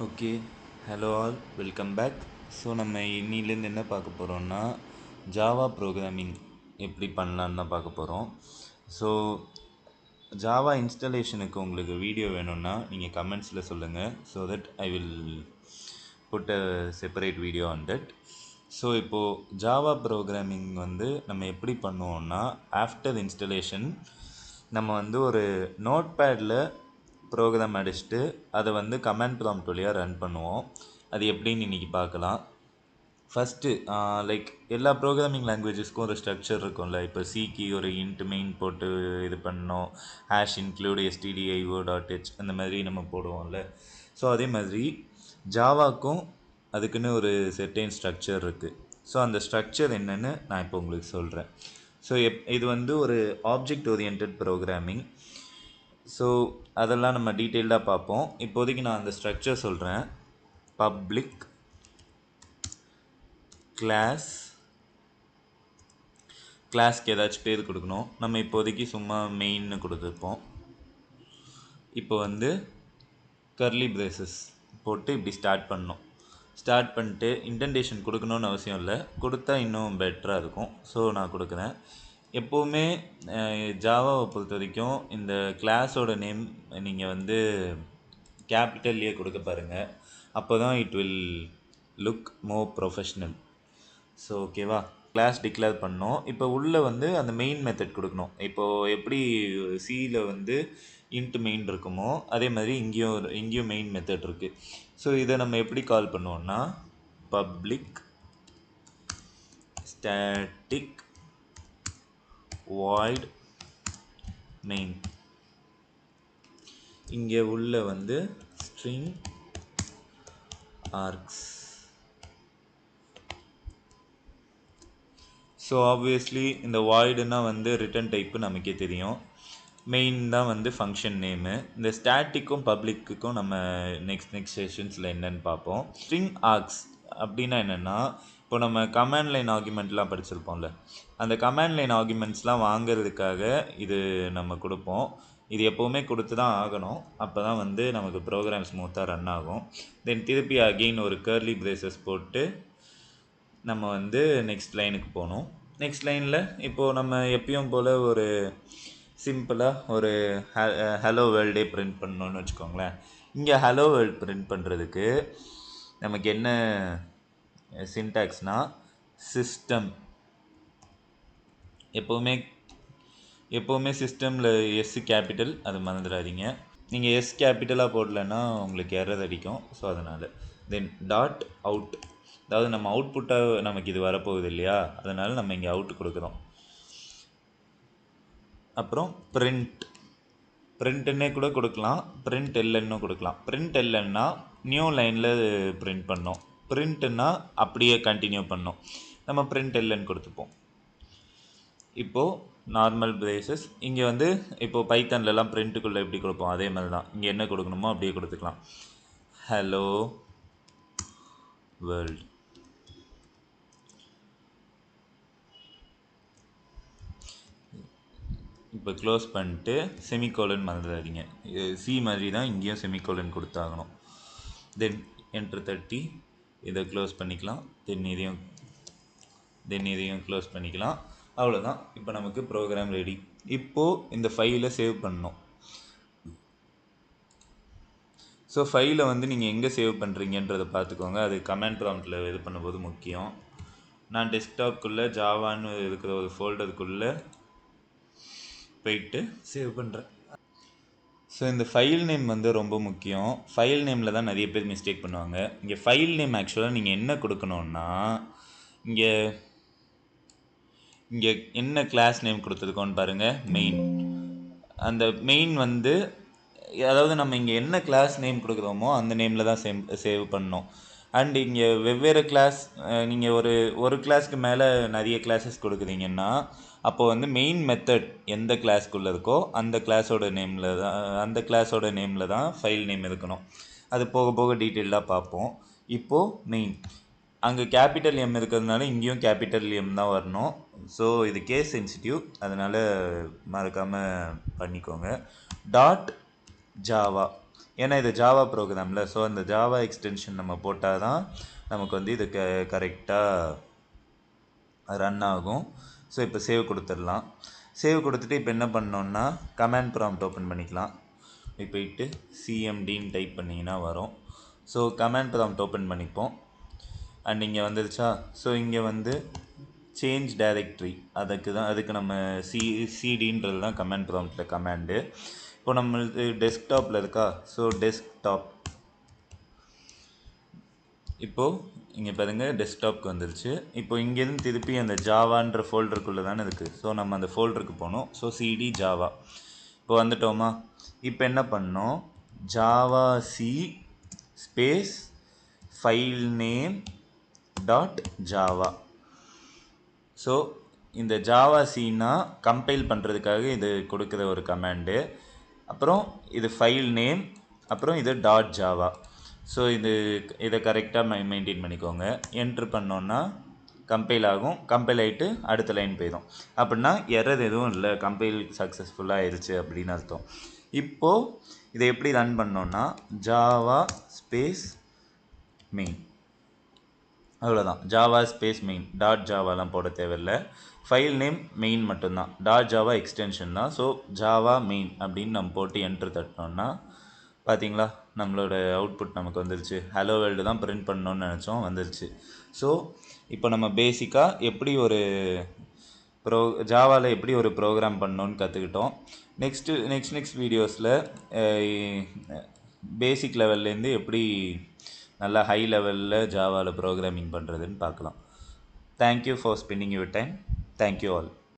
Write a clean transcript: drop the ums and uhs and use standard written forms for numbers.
Okay, hello all, welcome back. So நம்ம இன்னிலேருந்து என்ன பார்க்க போகிறோம்னா ஜாவா ப்ரோக்ராமிங் எப்படி பண்ணலான்னு தான் பார்க்க போகிறோம். ஸோ ஜாவா இன்ஸ்டலேஷனுக்கு உங்களுக்கு வீடியோ வேணும்னா நீங்கள் கமெண்ட்ஸில் சொல்லுங்கள். So that I will put a separate video on that. So இப்போது ஜாவா ப்ரோக்ராமிங் வந்து நம்ம எப்படி பண்ணுவோம்னா ஆஃப்டர் இன்ஸ்டலேஷன் நம்ம வந்து ஒரு நோட் பேடில் ப்ரோக்ராம் அடிச்சுட்டு அதை வந்து கமாண்ட் ப்ராம்ப்ட் வழியாக ரன் பண்ணுவோம். அது எப்படின்னு இன்றைக்கி பார்க்கலாம். ஃபஸ்ட்டு லைக் எல்லா ப்ரோக்ராமிங் லாங்குவேஜஸ்க்கும் ஒரு ஸ்ட்ரக்சர் இருக்கும்ல. இப்போ சிக்கு ஒரு இன்ட் மெயின் போட்டு இது பண்ணோம், ஹேஷ் இன்க்ளூட் stdio.h அந்த மாதிரி நம்ம போடுவோம்ல. ஸோ அதே மாதிரி ஜாவாக்கும் அதுக்குன்னு ஒரு செர்டைன் ஸ்ட்ரக்சர் இருக்குது. ஸோ அந்த ஸ்ட்ரக்சர் என்னென்னு நான் இப்போ உங்களுக்கு சொல்கிறேன். ஸோ இது வந்து ஒரு ஆப்ஜெக்ட் ஓரியன்ட் ப்ரோக்ராமிங். ஸோ அதெல்லாம் நம்ம டீட்டெயில்டாக பார்ப்போம். இப்போதைக்கு நான் அந்த ஸ்ட்ரக்சர் சொல்கிறேன். பப்ளிக் கிளாஸ்க்கு ஏதாச்சும் பேர் கொடுக்கணும். நம்ம இப்போதைக்கு சும்மா மெயின்னு கொடுத்துருப்போம். இப்போ வந்து கர்லி பிரேசஸ் போட்டு இப்படி ஸ்டார்ட் பண்ணோம். ஸ்டார்ட் பண்ணிட்டு இன்டென்டேஷன் கொடுக்கணுன்னு அவசியம் இல்லை, கொடுத்தா இன்னும் பெட்டராக இருக்கும். ஸோ நான் கொடுக்குறேன். எப்போவுமே ஜாவாவை பொறுத்த வரைக்கும் இந்த கிளாஸோட நேம் நீங்கள் வந்து கேபிட்டல்லையே கொடுக்க பாருங்கள். அப்போ தான் it will look more professional. So ஓகேவா, கிளாஸ் டிக்ளேர் பண்ணோம். இப்போ உள்ளே வந்து அந்த மெயின் மெத்தட் கொடுக்கணும். இப்போது எப்படி சியில் வந்து இன்ட் மெயின் இருக்குமோ அதே மாதிரி இங்கேயும் மெயின் மெத்தட் இருக்குது. ஸோ இதை நம்ம எப்படி கால் பண்ணுவோம்னா பப்ளிக் ஸ்டாட்டிக் void main. இங்கே உள்ள வந்து string args. ஸோ ஆப்வியஸ்லி இந்த வாய்டுனா வந்து ரிட்டன் டைப்பு நமக்கே தெரியும். மெயின் தான் வந்து ஃபங்க்ஷன் நேமு. இந்த ஸ்டாட்டிக்கும் பப்ளிக்குக்கும் நம்ம நெக்ஸ்ட் செஷன்ஸில் என்னென்னு பார்ப்போம். ஸ்ட்ரிங் ஆர்க்ஸ் அப்படின்னா என்னென்னா, இப்போ நம்ம கமாண்ட் லைன் ஆர்குமெண்ட்லாம் படிச்சிருப்போம்ல, அந்த கமாண்ட் லைன் ஆர்குமெண்ட்ஸ்லாம் வாங்கிறதுக்காக இது நம்ம கொடுப்போம். இது எப்போவுமே கொடுத்து தான் ஆகணும். அப்போ தான் வந்து நமக்கு ப்ரோக்ராம் ஸ்மூத்தாக ரன் ஆகும். தென் திருப்பி அகெயின் ஒரு கர்லி பிரேசஸ் போட்டு நம்ம வந்து நெக்ஸ்ட் லைனுக்கு போகணும். நெக்ஸ்ட் லைனில் இப்போது நம்ம எப்பயும் போல் ஒரு சிம்பிளாக ஒரு ஹலோ வேர்ல்டே பிரிண்ட் பண்ணணுன்னு வச்சுக்கோங்களேன். இங்கே ஹலோ வேர்ல்ட் பிரிண்ட் பண்ணுறதுக்கு நமக்கு என்ன சின்டாக்ஸ்னால் சிஸ்டம். எப்போவுமே சிஸ்டமில் எஸ் கேபிட்டல், அது மறந்துடாதீங்க. நீங்கள் எஸ் கேபிட்டலாக போடலைன்னா உங்களுக்கு எரர் அடிக்கும். ஸோ அதனால் தென் டாட் அவுட், அதாவது நம்ம அவுட்புட்டாக நமக்கு இது வரப்போகுது இல்லையா, அதனால் நம்ம இங்கே அவுட் கொடுக்குறோம். அப்புறம் பிரிண்ட்டுன்னே கூட கொடுக்கலாம், பிரிண்ட் எல்என்னு கொடுக்கலாம். பிரிண்ட் எல்என்னா நியூ லைனில் பிரிண்ட் பண்ணோம், பிரிண்ட்டுன்னா அப்படியே கண்டினியூ பண்ணோம். நம்ம பிரிண்ட் எல்என் கொடுத்துப்போம். இப்போது நார்மல் பிரேசஸ் இங்கே வந்து இப்போது பைத்தான்லலாம் பிரிண்ட்டுக்குள்ளே எப்படி கொடுப்போம் அதே மாதிரி தான். இங்கே என்ன கொடுக்கணுமோ அப்படியே கொடுத்துக்கலாம். Hello world. இப்போ க்ளோஸ் பண்ணிட்டு செமிகோலன் மறந்துடாதீங்க. சி மாதிரி தான் இங்கேயும் செமிகோலன் கொடுத்தாகணும். தென் என்டர் தட்டி இதை க்ளோஸ் பண்ணிக்கலாம். தென் இதையும் க்ளோஸ் பண்ணிக்கலாம். அவ்வளோதான். இப்போ நமக்கு ப்ரோக்ராம் ரெடி. இப்போது இந்த ஃபைலை சேவ் பண்ணணும். ஸோ ஃபைலை வந்து நீங்கள் எங்கே சேவ் பண்ணுறீங்கன்றதை பார்த்துக்கோங்க. அது கமாண்ட் ப்ராம்ப்டில் இது பண்ணும்போது முக்கியம். நான் டெஸ்க்டாப்குள்ளே ஜாவான்னு இருக்கிற ஒரு ஃபோல்டருக்குள்ளே போயிட்டு சேவ் பண்ணுறேன். ஸோ இந்த ஃபைல் நேம் வந்து ரொம்ப முக்கியம். ஃபைல் நேமில் தான் நிறைய பேர் மிஸ்டேக் பண்ணுவாங்க. இங்கே ஃபைல் நேம் ஆக்சுவலாக நீங்கள் என்ன கொடுக்கணுன்னா, இங்கே என்ன கிளாஸ் நேம் கொடுத்துருக்கோன்னு பாருங்கள், மெயின். அந்த மெயின் வந்து அதாவது நம்ம இங்கே என்ன கிளாஸ் நேம் கொடுக்குறோமோ அந்த நேமில் தான் சேவ் பண்ணணும். அண்ட் இங்கே வெவ்வேறு கிளாஸ், நீங்கள் ஒரு கிளாஸ்க்கு மேலே நிறைய கிளாஸஸ் கொடுக்குறீங்கன்னா அப்போது வந்து மெயின் மெத்தட் எந்த கிளாஸ்க்குள்ளே இருக்கோ அந்த கிளாஸோட நேமில் தான் ஃபைல் நேம் இருக்கணும். அது போக போக டீட்டெயிலாக பார்ப்போம். இப்போது மெயின் அங்கே கேபிட்டல் எம் இருக்கிறதுனால இங்கேயும் கேபிட்டல் எம் தான் வரணும். ஸோ இது கேஸ் சென்சிட்டிவ், அதனால் மறக்காமல் பண்ணிக்கோங்க. டாட் ஜாவா ஏன்னா இது ஜாவா ப்ரோக்ராமில். ஸோ அந்த ஜாவா எக்ஸ்டென்ஷன் நம்ம போட்டால் தான் நமக்கு வந்து இது கரெக்டாக ரன் ஆகும். ஸோ இப்போ சேவ் கொடுத்துடலாம். சேவ் கொடுத்துட்டு இப்போ என்ன பண்ணோன்னா கமாண்ட் ப்ராம்ப்ட் ஓப்பன் பண்ணிக்கலாம். இப்போ போயிட்டு சிஎம்டின்னு டைப் பண்ணிங்கன்னா வரும். ஸோ கமாண்ட் ப்ராம்ப்ட் ஓப்பன் பண்ணிப்போம். அண்ட் இங்கே வந்துருச்சா. ஸோ இங்கே வந்து சேஞ்ச் டைரக்ட்ரி, அதுக்கு நம்ம சிடின்றது தான் கமாண்ட் ப்ராம்ப்டில் கமாண்டு. இப்போ நம்மளுக்கு டெஸ்க்டாப்பில் இருக்கா. ஸோ டெஸ்க்டாப் இப்போது இங்கே பாருங்கள் டெஸ்க்டாப்க்கு வந்துருச்சு. இப்போ இங்கேருந்து திருப்பி அந்த ஜாவான்ற ஃபோல்டருக்குள்ளே தானே இருக்குது. ஸோ நம்ம அந்த ஃபோல்டருக்கு போகணும். ஸோ சிடி ஜாவா இப்போ வந்துட்டோமா. இப்போ என்ன பண்ணோம், Java C space file name dot Java. So இந்த ஜாவா சீனா கம்பைல் பண்ணுறதுக்காக இது கொடுக்குற ஒரு கமாண்டு. அப்புறம் இது ஃபைல் நேம், அப்புறம் இது டாட் ஜாவா. ஸோ இதை கரெக்டாக மெயின்டைன் பண்ணிக்கோங்க. என்ட்ரு பண்ணோன்னா கம்பைல் ஆகும். கம்பைல் ஆகிட்டு அடுத்த லைன் போயிடும். அப்படின்னா எரர் எதுவும் இல்லை, கம்பைல் சக்ஸஸ்ஃபுல்லாக ஆயிடுச்சு அப்படின்னு அர்த்தம். இப்போது இதை எப்படி ரன் பண்ணோன்னா ஜாவா ஸ்பேஸ் மெயின், அவ்வளோதான். ஜாவா ஸ்பேஸ் மெயின், டாட் ஜாவாலாம் போட தேவையில்லை. ஃபைல் நேம் மெயின் மட்டும்தான், டாட் ஜாவா எக்ஸ்டென்ஷன் தான். ஸோ ஜாவா மெயின் அப்படின்னு நம்ம போட்டு என்ட்ரு தட்டினோன்னா பார்த்தீங்களா நம்மளோட அவுட்புட் நமக்கு வந்துருச்சு. ஹலோ வேர்ல்டு தான் பிரிண்ட் பண்ணணுன்னு நினச்சோம், வந்துருச்சு. ஸோ இப்போ நம்ம பேசிக்காக எப்படி ஒரு ஜாவாவில் எப்படி ஒரு ப்ரோக்ராம் பண்ணணுன்னு கற்றுக்கிட்டோம். நெக்ஸ்ட் வீடியோஸில் பேசிக் லெவல்லேருந்து எப்படி நல்லா ஹை லெவலில் ஜாவாவில் ப்ரோக்ராமிங் பண்ணுறதுன்னு பார்க்கலாம். Thank you for spending your time. Thank you all.